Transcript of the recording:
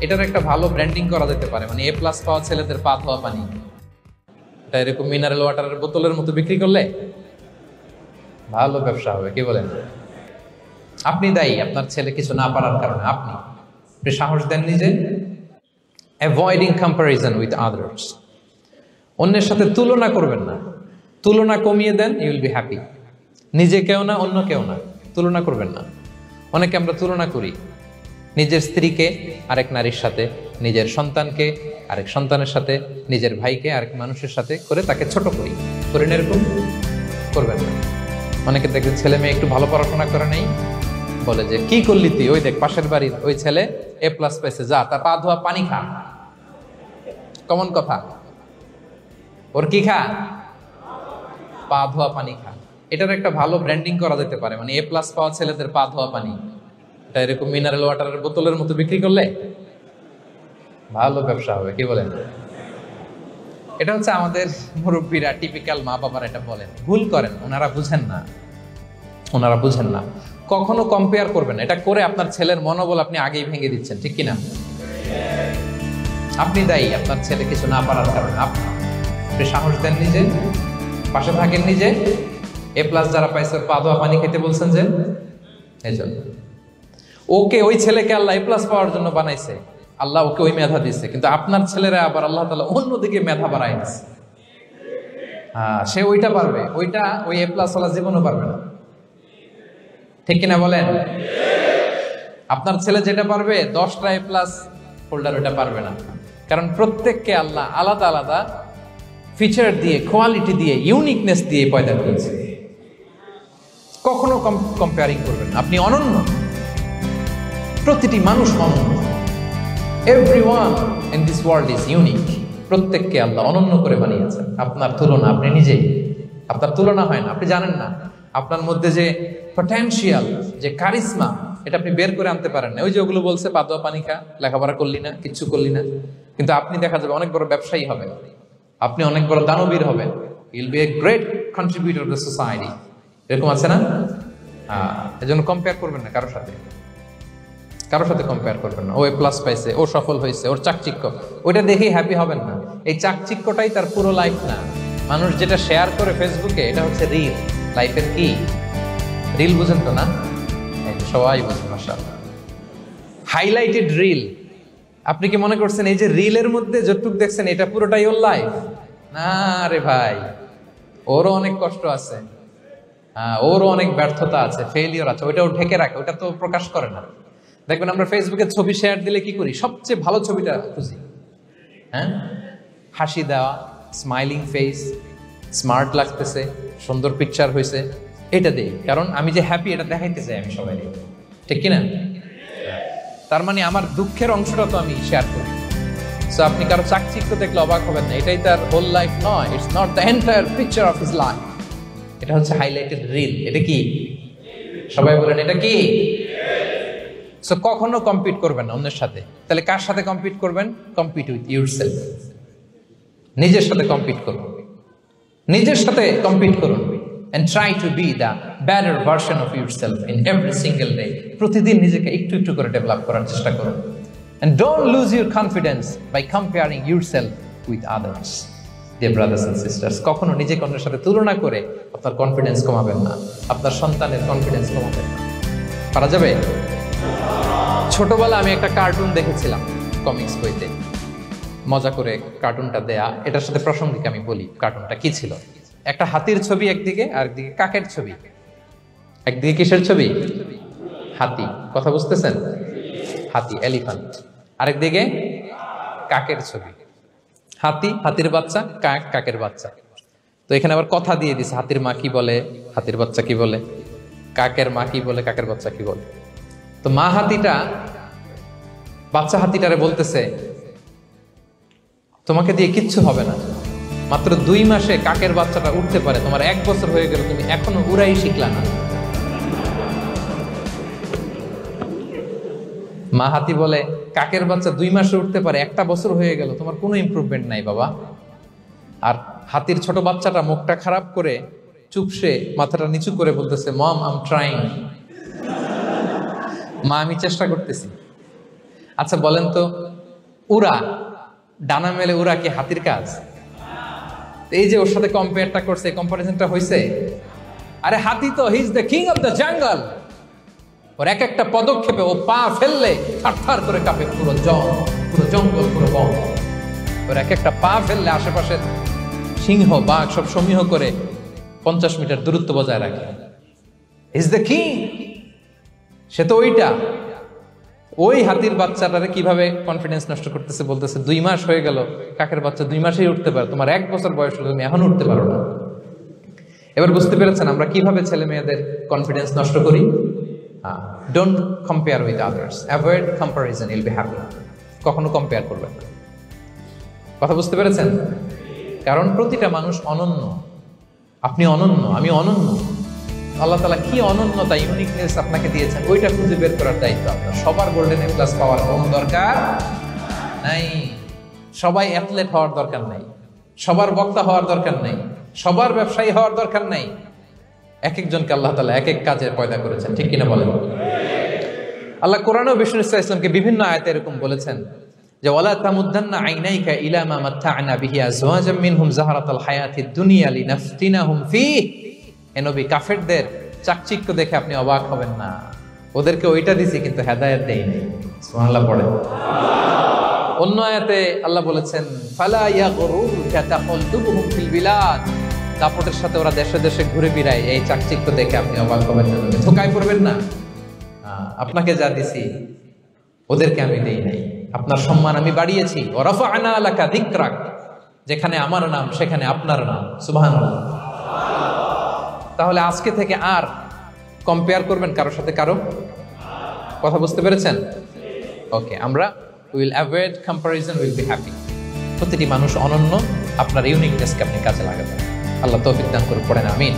এটার একটা ভালো ব্র্যান্ডিং করা যেতে পারে, মানে A+ পাওয়া ছেলেদের পা ধোয়া পানি, এটা এরকম মিনারেল ওয়াটারের বোতলের মতো বিক্রি করলে ভালো ব্যবসা হবে। কি বলেন? আপনি দায়ী আপনার ছেলে কিছু না পারার কারণে। আপনি সাহস দেন নিজে। অ্যাভয়েডিং কম্প্যারিজন উইথ আদার্স, অন্যের সাথে তুলনা করবেন না। তুলনা কমিয়ে দেন, ইউ উইল বি হ্যাপি। নিজে কেউ না, অন্য কেউ না, তুলনা করবেন না। অনেকে আমরা তুলনা করি নিজের স্ত্রীকে আরেক নারীর সাথে, নিজের সন্তানকে আরেক সন্তানের সাথে, নিজের ভাইকে আরেক মানুষের সাথে করে তাকে ছোট করি। করেন এরকম? করবেন না। অনেকে দেখবেন ছেলে মেয়ে একটু ভালো পড়াশোনা করে নেই, বলে যে কি করলি তুই, ওই দেখ পাশের বাড়ির ওই ছেলে A+ পেয়েছে, যা তার পা ধোয়া পানি খা। কমন কথা, ওর কি খা? পা ধোয়া পানি খা। এটার একটা ভালো ব্র্যান্ডিং করা যেতে পারে, মানে A+ পাওয়া ছেলেদের পা ধোয়া পানি, এটা এরকম মিনারেল ওয়াটারের বোতলের মতো বিক্রি করলে ভালো ব্যবসা হবে। কি বলেন? এটা হচ্ছে আমাদের মুরব্বীরা, টিপিক্যাল মা বাবারা এটা বলেন, ভুল করেন, ওনারা বুঝেন না। ওনারা বুঝেন না। কখনো কম্পেয়ার করবেন, এটা করে আপনার ছেলের মনোবল আপনি আগেই ভেঙে দিচ্ছেন। ঠিক কিনা? আপনি দায়ী আপনার ছেলে কিছু না পারার কারণে। আপনি সাহস দেন নিজে, পাশে থাকেন নিজে। A+ যারা পাইছে পা ধোয়া পানি খেতে বলছেন যে, এই জন্য ওকে, ওই ছেলেকে আল্লাহ A+ পাওয়ার জন্য বানাইছে, আল্লাহ ওকে ওই মেধা দিচ্ছে, কিন্তু আপনার ছেলেরা আবার আল্লাহ তাআলা অন্যদিকে মেধা বাড়াই দিচ্ছে। সে ওইটা পারবে, ওইটা ওই A+ ওয়ালা জীবনও পারবে না। ঠিক কিনা বলেন? আপনার ছেলে যেটা পারবে 10টা A+ হোল্ডার ওটা পারবে না, কারণ প্রত্যেককে আল্লাহ আলাদা আলাদা ফিচার দিয়ে, কোয়ালিটি দিয়ে, ইউনিকনেস দিয়ে পয়দা করেছে। কখনো কম্পেয়ারিং করবেন না। আপনি অনন্য, প্রতিটি মানুষ অনন্য। Everyone in this world is unique. প্রত্যেককে আল্লাহ অনন্য করে বানিয়েছেন। আপনার তুলনা আপনি নিজেই, আপনার তুলনা হয় না, আপনি জানেন না। আপনার মধ্যে যে পটেনশিয়াল, যে কারিশমা, এটা আপনি বের করে আনতে পারেন না। ওই যে ওগুলো বলছে পা ধোয়া পানি খা, লেখাপড়া করলি না, কিচ্ছু করলি না, কিন্তু আপনি দেখা যাবে অনেক বড় ব্যবসায়ী হবেন, আপনি অনেক বড় দানবীর হবেন। You'll B a great contributor two society. এরকম আছে না? এজন্য কম্পেয়ার করবেন না কারোর সাথে, কারোর সাথে কম্পেয়ার করবেন না। ও A+ পাইছে, ও সফল হয়েছে, ওর চাকচিক্য, ওইটা দেখেই হ্যাপি হবেন না। এই চাকচিক্যটাই তার পুরো লাইফ না। মানুষ যেটা শেয়ার করে ফেসবুকে, এটা হচ্ছে রিল। লাইফের কি রিল বুঝেন তো না? সবাই বুঝেন, মাশাআল্লাহ। Highlighted reel. আপনি কি মনে করছেন এই যে রিলের মধ্যে যতটুকু দেখছেন এটা পুরোটাই ওর লাইফ? না রে ভাই, ওরও অনেক কষ্ট আছে, ওরও অনেক ব্যর্থতা আছে, ফেলিওর আছে, ওইটাও ঢেকে রাখে, ওটা তো প্রকাশ করে না। দেখবেন আমরা ফেসবুকে ছবি শেয়ার দিলে কি করি? সবচেয়ে ভালো ছবিটা খুঁজি। হ্যাঁ, হাসি দেওয়া, স্মাইলিং ফেস, স্মার্ট লাগতেছে, সুন্দর পিকচার হয়েছে, এটা দেই, কারণ আমি যে হ্যাপি এটা দেখাইতে চাই আমি সবাই। ঠিক কিনা? তার মানে আমার দুঃখের অংশটা তো আমি শেয়ার করি। সো আপনি কারো চাকচিক্য দেখলে অবাক হবেন না, এটাই তার হোল লাইফ নয়। It's not the entire picture of his life. এটা হচ্ছে হাইলাইটেড রিল। এটা কি? সবাই বলেন এটা কি? সো কখনো কম্পিট করবেন না অন্যের সাথে। তাহলে কার সাথে কম্পিট করবেন? Compete with yourself. নিজের সাথে কম্পিট করুন, নিজের সাথে কম্পিট করুন। and try to be the better version of yourself in every single day. প্রতিদিন নিজেকে একটু একটু করে ডেভেলপ করার চেষ্টা করুন। and don't lose your confidence by comparing yourself with others. Dear brothers and sisters, কখনো নিজেকে অন্যের সাথে তুলনা করে আপনার কনফিডেন্স কমাবেন না, আপনার সন্তানের কনফিডেন্স কমাবেন না। পারা যাবে? ছোটবেলা আমি একটা কার্টুন দেখেছিলাম কমিক্স বইতে, মজা করে কার্টুনটা দেয়া। এটার সাথে প্রাসঙ্গিক আমি বলি কার্টুনটা কি ছিল। একটা হাতির ছবি একদিকে, আর একদিকে কাকের ছবি। একদিকে কিসের ছবি? হাতি। কথা বুঝতেছেন? হাতি, এলিফ্যান্ট। আরেকদিকে কাকের ছবি। হাতি, হাতির বাচ্চা, কাক, কাকের বাচ্চা। তো এখানে আবার কথা দিয়ে দিছে, হাতির মা কি বলে, হাতির বাচ্চা কি বলে, কাকের মা কি বলে, কাকের বাচ্চা কি বলে। তো মা হাতিটা বাচ্চা হাতিটারে বলতেছে, তোমাকে দিয়ে কিচ্ছু হবে না, মাত্র 2 মাসে কাকের বাচ্চাটা উঠতে পারে, তোমার 1 বছর হয়ে গেল, তুমি এখনো উড়াই শিখলা না। মা হাতি বলে, কাকের বাচ্চা 2 মাসে উঠতে পারে, 1 বছর হয়ে গেল, তোমার কোনো ইমপ্রুভমেন্ট নাই বাবা। আর হাতির ছোট বাচ্চাটা মুখটা খারাপ করে চুপসে মাথাটা নিচু করে বলতেছে, মম আই এম ট্রাইং। মা, আমি চেষ্টা করতেছি। আচ্ছা বলেন তো, উড়া, ডানা মেলে উড়া কি হাতির কাজ? এই যে ওর সাথে কম্পেয়ারটা করছে, কম্পারিজনটা হয়েছে। আরে হাতি তো he is the king of the jungle. ওর এক একটা পদক্ষেপে ও পা ফেললে থারথার করে কাঁপে পুরো জঙ্গল, পুরো বন। ওর এক একটা পা ফেললে আশেপাশে সিংহ বাঘ সব সমীহ করে 50 মিটার দূরত্ব বজায় রাখে। Is the king. সে তো ওইটা। ওই হাতির বাচ্চাটারে কিভাবে কনফিডেন্স নষ্ট করতেছে, বলতেছে 2 মাস হয়ে গেল, কাকের বাচ্চা 2 মাসেই উঠতে পারে, তোমার 1 বছর বয়স হলো, তুমি এখন উঠতে পারো না। এবার বুঝতে পেরেছেন আমরা কিভাবে ছেলে মেয়েদের কনফিডেন্স নষ্ট করি? Don't compare with others, avoid comparison, I'll be happy. কখনো কম্পেয়ার করবেন না। কথা বুঝতে পেরেছেন? কারণ প্রতিটা মানুষ অনন্য। আপনি অনন্য, আমি অনন্য। আল্লাহ তাআলা কি অনন্যতা, ইউনিকনেস আপনাকে দিয়েছেন, ওইটা খুঁজে বের করার দায়িত্ব আপনার। সবার গোল্ডেন এ প্লাস পাওয়ার কোনো দরকার নাই। সবাই অ্যাথলেট হওয়ার দরকার নাই, সবার বক্তা হওয়ার দরকার নাই, সবার ব্যবসায়ী হওয়ার দরকার নাই। এক একজনকে আল্লাহ তাআলা এক এক কাজে পয়দা করেছেন, ঠিক কিনা বলেন? আল্লাহ কোরআনেও বিষ্ণু ইসলাম ইসলামকে বিভিন্ন আয়াতে এরকম বলেছেন যে ওয়ালা তামুদ্দান্না আইনাইকা ইলা মা মাত্তা'না বিহি আজওয়াজাম মিনহুম যাহরাতাল হায়াতিদ দুনিয়া লিনাফতিনাহুম ফীহ। এ নবী, কাফেরদের চাকচিক্য দেখে আপনি অবাক হবেন না। ওদেরকে ওইটা দিছি কিন্তু হেদায়েত দেইনি। সুবহানাল্লাহ পড়ে। অন্য আয়াতে আল্লাহ বলেছেন ফালা ইয়াগরুরকা তাকাল্লুবুহুম ফিল বিলাদ। দাপটের সাথে ওরা দেশে দেশে ঘুরে বেড়ায়, এই চাকচিক্য দেখে আপনি অবাক হবেন না, ধোঁকায় পড়বেন না। আপনাকে যা দিছি ওদেরকে আমি দেই নাই। আপনার সম্মান আমি বাড়িয়েছি। ওয়া রাফা'না লাকা যিকরাক। যেখানে আমার নাম সেখানে আপনার নাম। সুবহানাল্লাহ। তাহলে আজকে থেকে আর কম্পেয়ার করবেন কারোর সাথে কারো? কথা বুঝতে পেরেছেন? ওকে, আমরা will avoid comparison, will be happy. প্রতিটি মানুষ অনন্য। আপনার ইউনিকনেসকে আপনি কাজে লাগাবেন। আল্লাহ তৌফিক দান করুন। পড়েন আমিন।